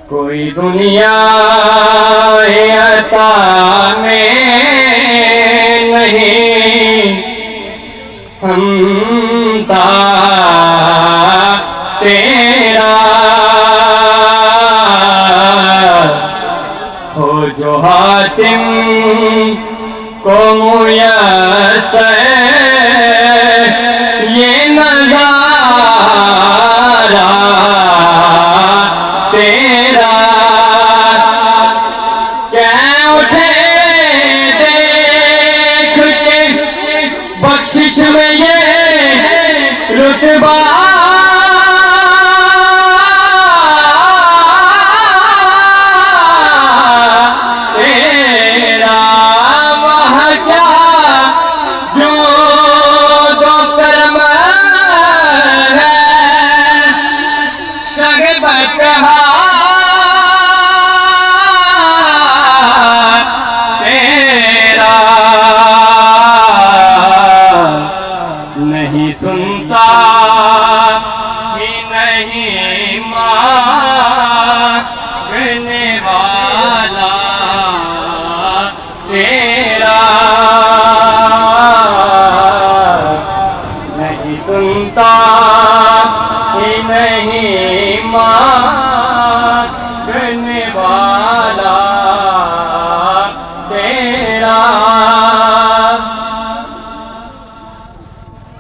کوئی دنیا عطا میں نہیں، ہم تا تیرا ہو جو حاتم کو میسر یہ نظارہ تیرا، کہہ اٹھے دیکھ کے بخشش میں یہ رتبہ تیرا، وہاں کیا جو دو کرم ہے شگبت تیرا، نہیں سنتا ہی نہیں مانگنے والا تیرا، نہیں سنتا ہی نہیں مانگنے والا تیرا،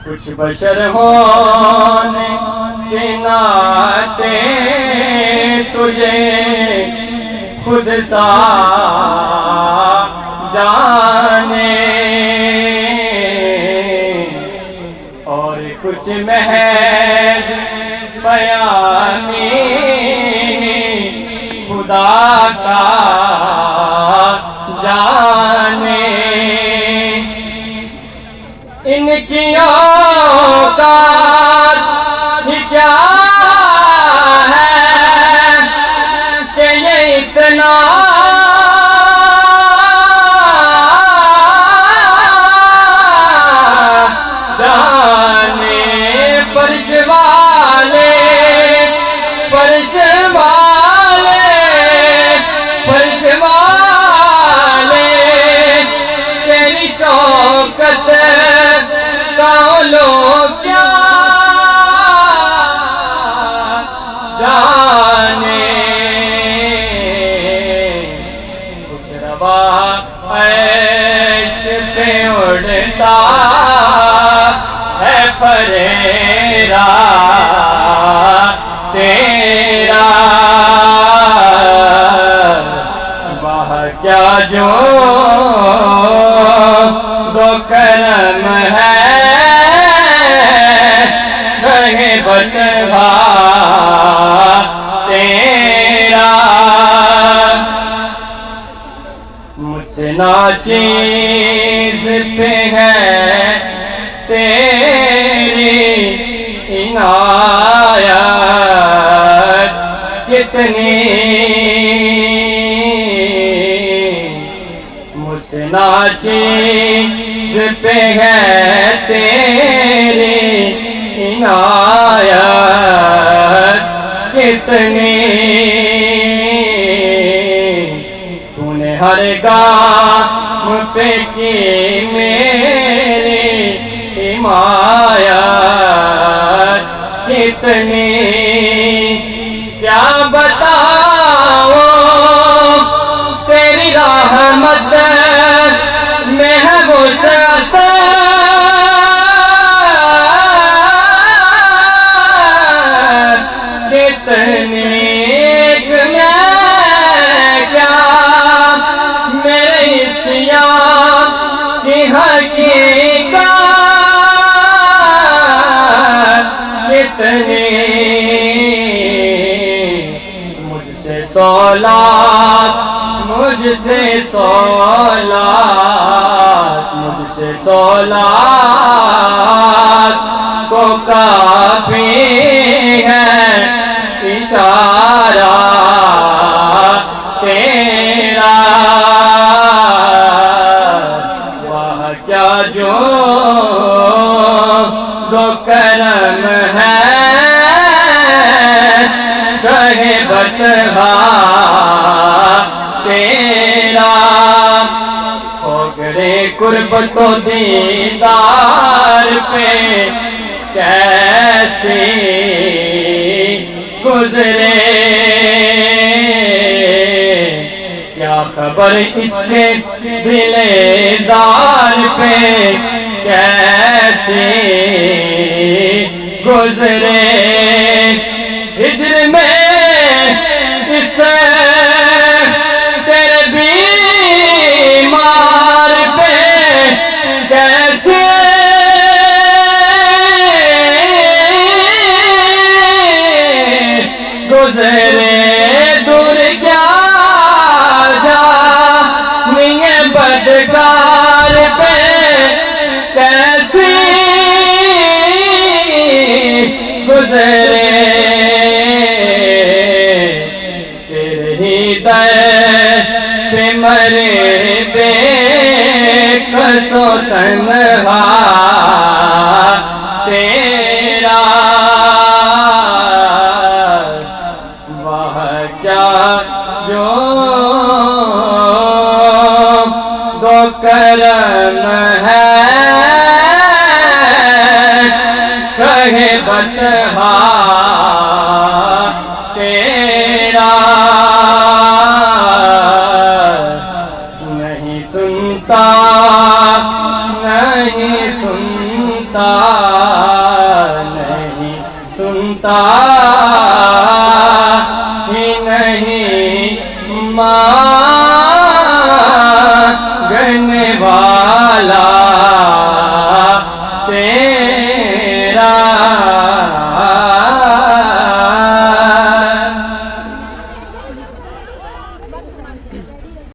کچھ بشر ہونے کے ناطے تجھے خود سا جانے، اور کچھ محض بیانی خدا کا جانے، ان کی اوقات ہی کیا ہے کہ یہ اتنا جانے، فرش والے فرش والے فرش والے تیری شوکت لو کیا جانے، کچھ روا عیش پہ اڑتا ہے پریرا تیرا، وہاں کیا جو دو کرم ہے بتوا تیرا، مجھ سے ناچیز پہ ہے تیری عنایت کتنی، مجھ سے ناچیز پہ ہے تیری عنایت کتنی، تو نے ہر گام پہ کی میری حمایت کتنی، کیا بتاؤں تیری رحمت میں ہے وسعت کتنی، میں کیا میرے عصیان کی حقیقت کتنی، مجھ سے سولات مجھ سے سولات مجھ سے سولات کو کافی ہے اشارہ تیرا، وہ کیا جو دو کرم ہے شہ بتہا تیرا کھوگرے قربت و دیدار پہ کیسے گزرے کیا خبر اس کے دل دار پہ کیسے گزرے ہجر میں اس تیرے بیمار پہ کیسے گزرے دور کیا جائیں بدکار پہ کیسے گزرے تیرے ہی در پہ مرے بے کس و تنہا تیرا وہ کیا جو دو کرم ہے شہ بتہا تیرا نہیں سنتا نہیں سنتا نہیں سنتا ہی نہیں